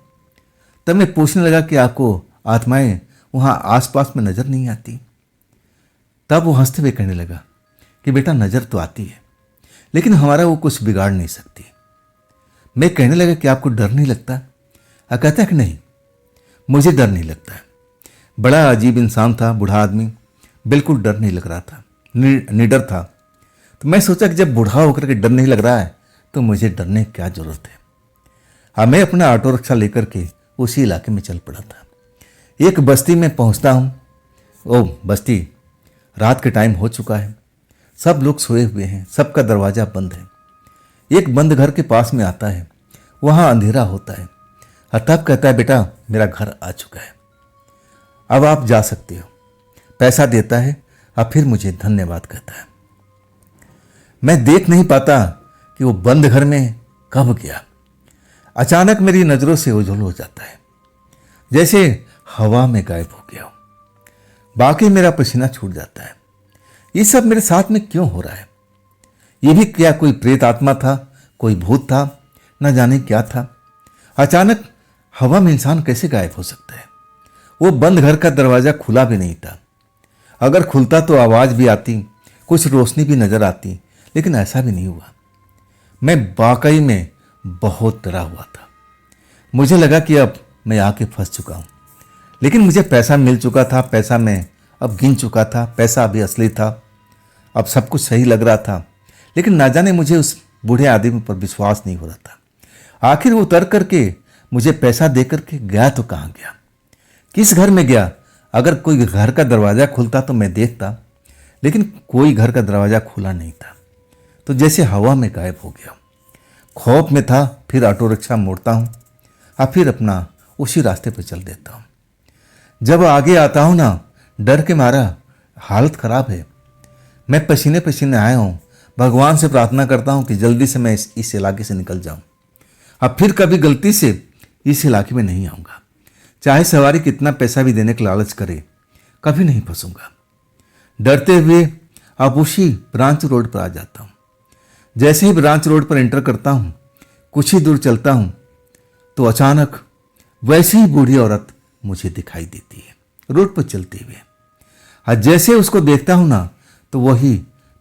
तब मैं पूछने लगा कि आपको आत्माएं वहाँ आसपास में नजर नहीं आती। तब वो हंसते हुए कहने लगा कि बेटा नजर तो आती है, लेकिन हमारा वो कुछ बिगाड़ नहीं सकती। मैं कहने लगा कि आपको डर नहीं लगता? कहता है कि नहीं मुझे डर नहीं लगता है। बड़ा अजीब इंसान था, बूढ़ा आदमी, बिल्कुल डर नहीं लग रहा था, निडर था। तो मैं सोचा कि जब बूढ़ा होकर के डर नहीं लग रहा है तो मुझे डरने की क्या जरूरत है। मैं अपना ऑटो रिक्शा लेकर के उसी इलाके में चल पड़ा था। एक बस्ती में पहुंचता हूं। ओ बस्ती, रात के टाइम हो चुका है, सब लोग सोए हुए हैं, सबका दरवाजा बंद है। एक बंद घर के पास में आता है, वहां अंधेरा होता है। तब कहता है बेटा मेरा घर आ चुका है, अब आप जा सकते हो। पैसा देता है और फिर मुझे धन्यवाद कहता है। मैं देख नहीं पाता कि वो बंद घर में कब गया। अचानक मेरी नजरों से ओझल हो जाता है, जैसे हवा में गायब हो गया हो। बाकी मेरा पसीना छूट जाता है। ये सब मेरे साथ में क्यों हो रहा है? ये भी क्या कोई प्रेत आत्मा था, कोई भूत था, न जाने क्या था। अचानक हवा में इंसान कैसे गायब हो सकता है? वो बंद घर का दरवाजा खुला भी नहीं था। अगर खुलता तो आवाज भी आती, कुछ रोशनी भी नजर आती, लेकिन ऐसा भी नहीं हुआ। मैं वाकई में बहुत डरा हुआ था। मुझे लगा कि अब मैं आके फंस चुका हूं, लेकिन मुझे पैसा मिल चुका था, पैसा मैं अब गिन चुका था, पैसा अभी असली था, अब सब कुछ सही लग रहा था। लेकिन ना जाने मुझे उस बूढ़े आदमी पर विश्वास नहीं हो रहा था। आखिर वो उतर करके मुझे पैसा दे करके गया तो कहाँ गया, किस घर में गया? अगर कोई घर का दरवाजा खुलता तो मैं देखता, लेकिन कोई घर का दरवाजा खुला नहीं था, तो जैसे हवा में गायब हो गया। खौफ में था, फिर ऑटो रिक्शा मोड़ता हूँ और फिर अपना उसी रास्ते पर चल देता हूँ। जब आगे आता हूँ ना, डर के मारा हालत खराब है। मैं पसीने पसीने आया हूँ, भगवान से प्रार्थना करता हूँ कि जल्दी से मैं इस इलाके से निकल जाऊँ, अब फिर कभी गलती से इस इलाके में नहीं आऊँगा। चाहे सवारी कितना पैसा भी देने का लालच करे, कभी नहीं फंसूंगा। डरते हुए अब उसी ब्रांच रोड पर आ जाता हूँ। जैसे ही ब्रांच रोड पर एंटर करता हूँ, कुछ ही दूर चलता हूँ तो अचानक वैसी ही बूढ़ी औरत मुझे दिखाई देती है रोड पर चलते हुए। और जैसे उसको देखता हूँ ना, तो वही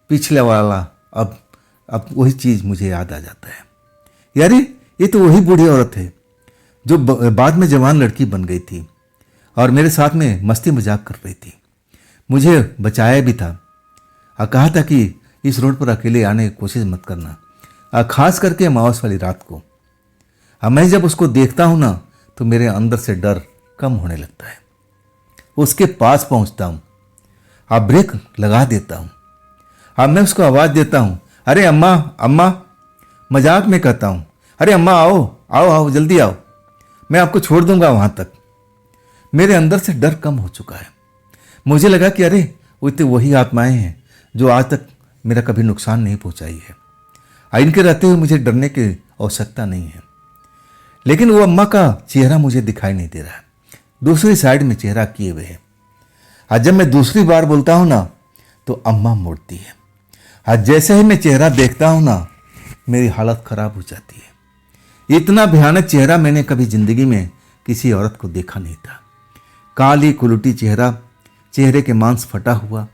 पिछले वाला अब वही चीज मुझे याद आ जाता है। यार ये तो वही बूढ़ी औरत है जो बाद में जवान लड़की बन गई थी और मेरे साथ में मस्ती मजाक कर रही थी। मुझे बचाया भी था और कहा था कि इस रोड पर अकेले आने की कोशिश मत करना, खास करके अमावस वाली रात को। अब मैं जब उसको देखता हूं ना, तो मेरे अंदर से डर कम होने लगता है। उसके पास पहुंचता हूं, अब ब्रेक लगा देता हूं। अब मैं उसको आवाज देता हूं, अरे अम्मा अम्मा, मजाक में कहता हूं, अरे अम्मा आओ आओ आओ जल्दी आओ, मैं आपको छोड़ दूंगा वहां तक। मेरे अंदर से डर कम हो चुका है। मुझे लगा कि अरे वो तो वही आत्माएं हैं जो आज तक मेरा कभी नुकसान नहीं पहुंचाई है, इनके रहते हुए मुझे डरने की आवश्यकता नहीं है। लेकिन वो अम्मा का चेहरा मुझे दिखाई नहीं दे रहा है, दूसरी साइड में चेहरा किए हुए है। आज जब मैं दूसरी बार बोलता हूं ना, तो अम्मा मुड़ती है। आज जैसे ही मैं चेहरा देखता हूं ना, मेरी हालत खराब हो जाती है। इतना भयानक चेहरा मैंने कभी जिंदगी में किसी औरत को देखा नहीं था। काली कुलुटी चेहरा, चेहरे के मांस फटा हुआ।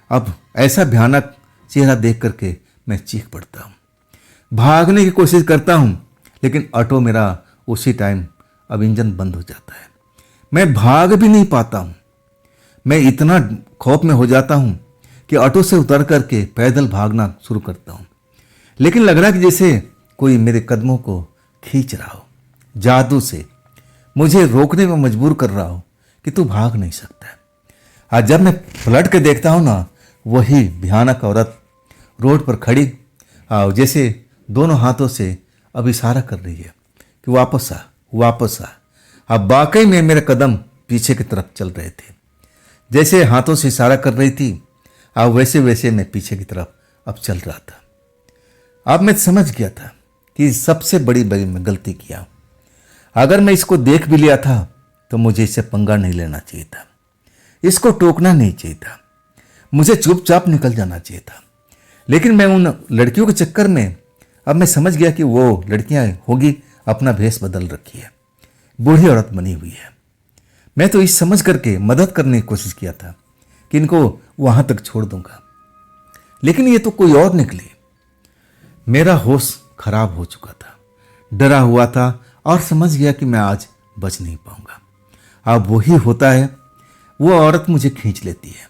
अब ऐसा भयानक चेहरा देख करके मैं चीख पड़ता हूं, भागने की कोशिश करता हूं, लेकिन ऑटो मेरा उसी टाइम अब इंजन बंद हो जाता है। मैं भाग भी नहीं पाता हूं। मैं इतना खौफ में हो जाता हूँ कि ऑटो से उतर करके पैदल भागना शुरू करता हूँ। लेकिन लग रहा कि जैसे कोई मेरे कदमों को खींच रहा हो, जादू से मुझे रोकने में मजबूर कर रहा हो कि तू भाग नहीं सकता। आज जब मैं पलट के देखता हूँ ना, वही भयानक औरत रोड पर खड़ी जैसे दोनों हाथों से अब इशारा कर रही है कि वापस आ, वापस आ। अब वाकई में मेरे कदम पीछे की तरफ चल रहे थे। जैसे हाथों से इशारा कर रही थी, अब वैसे वैसे मैं पीछे की तरफ अब चल रहा था। अब मैं समझ गया था कि सबसे बड़ी मैं गलती किया। अगर मैं इसको देख भी लिया था तो मुझे इससे पंगा नहीं लेना चाहिए था, इसको टोकना नहीं चाहिए था, मुझे चुपचाप निकल जाना चाहिए था। लेकिन मैं उन लड़कियों के चक्कर में अब मैं समझ गया कि वो लड़कियां होगी अपना भेष बदल रखी है, बूढ़ी औरत बनी हुई है। मैं तो इस समझ करके मदद करने की कोशिश किया था कि इनको वहां तक छोड़ दूंगा, लेकिन ये तो कोई और निकली। मेरा होश खराब हो चुका था, डरा हुआ था और समझ गया कि मैं आज बच नहीं पाऊंगा। अब वही होता है, वो औरत मुझे खींच लेती है।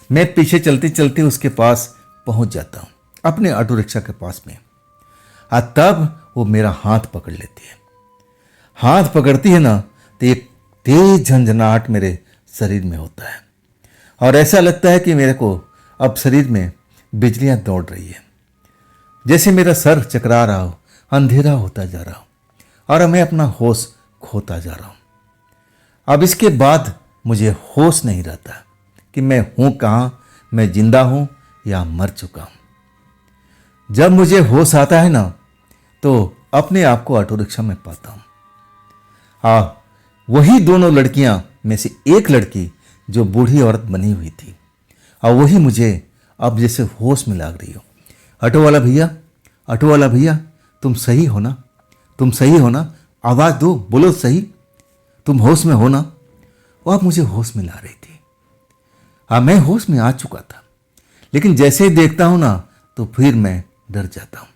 मैं पीछे चलते चलते उसके पास पहुंच जाता हूं, अपने ऑटो रिक्शा के पास में। तब वो मेरा हाथ पकड़ लेती है। हाथ पकड़ती है ना तो एक तेज झंझनाहट मेरे शरीर में होता है और ऐसा लगता है कि मेरे को अब शरीर में बिजलियां दौड़ रही है, जैसे मेरा सर चकरा रहा हो, अंधेरा होता जा रहा हो और मैं अपना होश खोता जा रहा हूं। अब इसके बाद मुझे होश नहीं रहता कि मैं हूं कहां, मैं जिंदा हूं या मर चुका हूं। जब मुझे होश आता है ना तो अपने आप को ऑटो रिक्शा में पाता हूं। वही दोनों लड़कियां में से एक लड़की जो बूढ़ी औरत बनी हुई थी और वही मुझे अब जैसे होश में लग रही हो। ऑटो वाला भैया, ऑटो वाला भैया, तुम सही हो ना, तुम सही हो ना, आवाज दो, बोलो सही, तुम होश में हो ना। वो अब मुझे होश में ला रही थी। मैं होश में आ चुका था, लेकिन जैसे ही देखता हूं ना तो फिर मैं डर जाता हूं।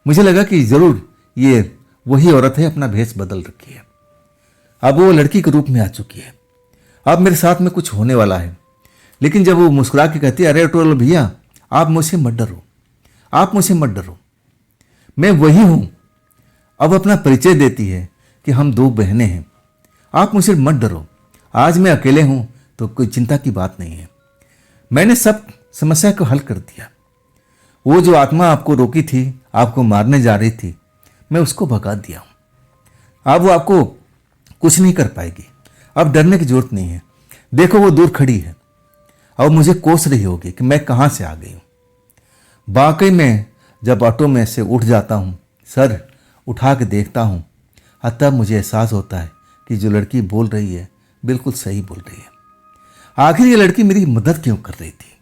मुझे लगा कि जरूर ये वही औरत है, अपना भेष बदल रखी है। अब वो लड़की के रूप में आ चुकी है, अब मेरे साथ में कुछ होने वाला है। लेकिन जब वो मुस्कुरा के कहती है, अरे ऑटो वाला भैया, आप मुझसे मत डरो, आप मुझसे मत डरो, मैं वही हूं। अब अपना परिचय देती है कि हम दो बहनें हैं, आप मुझसे मत डरो, आज मैं अकेले हूं तो कोई चिंता की बात नहीं है। मैंने सब समस्या को हल कर दिया। वो जो आत्मा आपको रोकी थी, आपको मारने जा रही थी, मैं उसको भगा दिया हूं। अब वो आपको कुछ नहीं कर पाएगी, अब डरने की जरूरत नहीं है। देखो वो दूर खड़ी है और मुझे कोस रही होगी कि मैं कहां से आ गई हूं। वाकई में जब ऑटो में से उठ जाता हूं, सर उठा के देखता हूं, तब मुझे एहसास होता है कि जो लड़की बोल रही है बिल्कुल सही बोल रही है। आखिर ये लड़की मेरी मदद क्यों कर रही थी,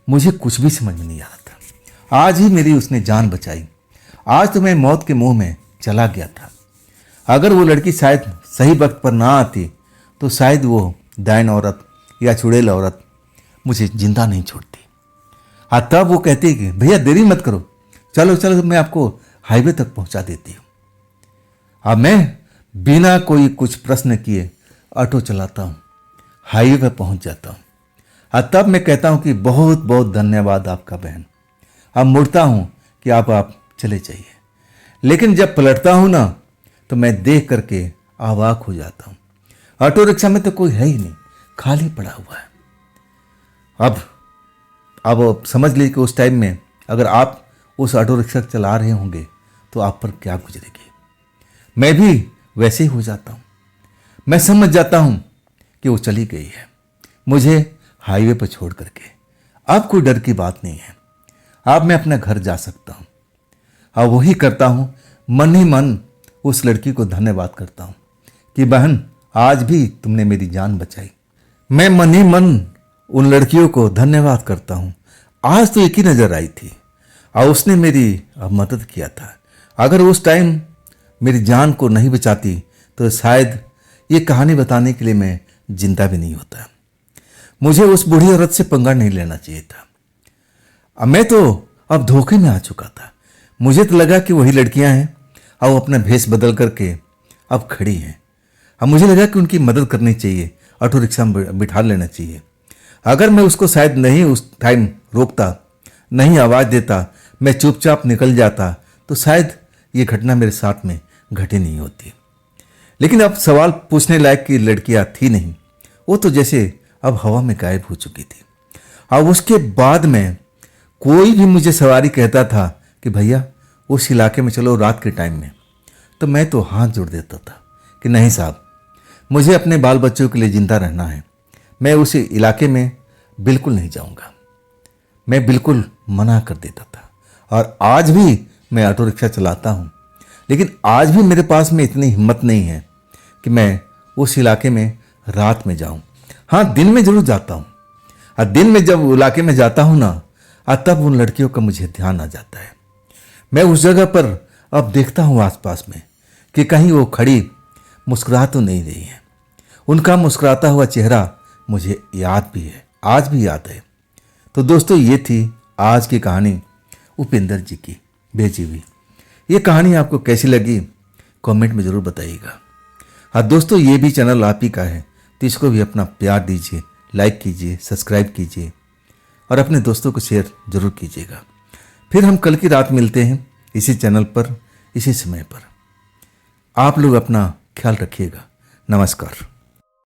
मुझे कुछ भी समझ में नहीं आ रहा था। आज ही मेरी उसने जान बचाई, आज तो मैं मौत के मुंह में चला गया था। अगर वो लड़की शायद सही वक्त पर ना आती तो शायद वो डायन औरत या चुड़ैल औरत मुझे जिंदा नहीं छोड़ती। तब वो कहती कि भैया देरी मत करो, चलो चलो, मैं आपको हाईवे तक पहुंचा देती हूँ। अब मैं बिना कोई कुछ प्रश्न किए ऑटो चलाता हूँ, हाईवे पर पहुंच जाता हूँ। तब मैं कहता हूँ कि बहुत बहुत धन्यवाद आपका बहन। अब मुड़ता हूँ कि आप चले जाइए, लेकिन जब पलटता हूँ ना तो मैं देख करके अवाक हो जाता हूँ। ऑटो रिक्शा में तो कोई है ही नहीं, खाली पड़ा हुआ है। अब समझ लीजिए कि उस टाइम में अगर आप उस ऑटो रिक्शा चला रहे होंगे तो आप पर क्या गुजरेगी। मैं भी वैसे ही हो जाता हूँ। मैं समझ जाता हूँ कि वो चली गई है मुझे हाईवे पर छोड़ करके। अब कोई डर की बात नहीं है, अब मैं अपने घर जा सकता हूँ। अब वही करता हूँ, मन ही मन उस लड़की को धन्यवाद करता हूँ कि बहन आज भी तुमने मेरी जान बचाई। मैं मन ही मन उन लड़कियों को धन्यवाद करता हूँ, आज तो एक ही नजर आई थी और उसने मेरी मदद किया था। अगर उस टाइम मेरी जान को नहीं बचाती तो शायद ये कहानी बताने के लिए मैं जिंदा भी नहीं होता। मुझे उस बूढ़ी औरत से पंगा नहीं लेना चाहिए था। मैं तो अब धोखे में आ चुका था। मुझे तो लगा कि वही लड़कियां हैं और वो अपना भेष बदल करके अब खड़ी हैं। अब मुझे लगा कि उनकी मदद करनी चाहिए ऑटो रिक्शा में बिठा लेना चाहिए। अगर मैं उसको शायद नहीं उस टाइम रोकता, नहीं आवाज़ देता, मैं चुपचाप निकल जाता, तो शायद ये घटना मेरे साथ में घटी नहीं होती। लेकिन अब सवाल पूछने लायक की लड़कियां थी नहीं, वो तो जैसे अब हवा में गायब हो चुकी थी। अब उसके बाद में कोई भी मुझे सवारी कहता था कि भैया उस इलाके में चलो रात के टाइम में, तो मैं तो हाथ जोड़ देता था कि नहीं साहब, मुझे अपने बाल बच्चों के लिए जिंदा रहना है, मैं उस इलाके में बिल्कुल नहीं जाऊंगा। मैं बिल्कुल मना कर देता था। और आज भी मैं ऑटो रिक्शा चलाता हूँ, लेकिन आज भी मेरे पास में इतनी हिम्मत नहीं है कि मैं उस इलाके में रात में जाऊं। हाँ, दिन में जरूर जाता हूं। और दिन में जब इलाके में जाता हूं ना, तब उन लड़कियों का मुझे ध्यान आ जाता है। मैं उस जगह पर अब देखता हूं आसपास में कि कहीं वो खड़ी मुस्कुरा तो नहीं रही है। उनका मुस्कुराता हुआ चेहरा मुझे याद भी है, आज भी याद है। तो दोस्तों, ये थी आज की कहानी उपेंद्र जी की भेजी हुई। ये कहानी आपको कैसी लगी कमेंट में ज़रूर बताइएगा। हाँ दोस्तों, ये भी चैनल आप ही का है, तो इसको भी अपना प्यार दीजिए, लाइक कीजिए, सब्सक्राइब कीजिए और अपने दोस्तों को शेयर ज़रूर कीजिएगा। फिर हम कल की रात मिलते हैं इसी चैनल पर, इसी समय पर। आप लोग अपना ख्याल रखिएगा। नमस्कार।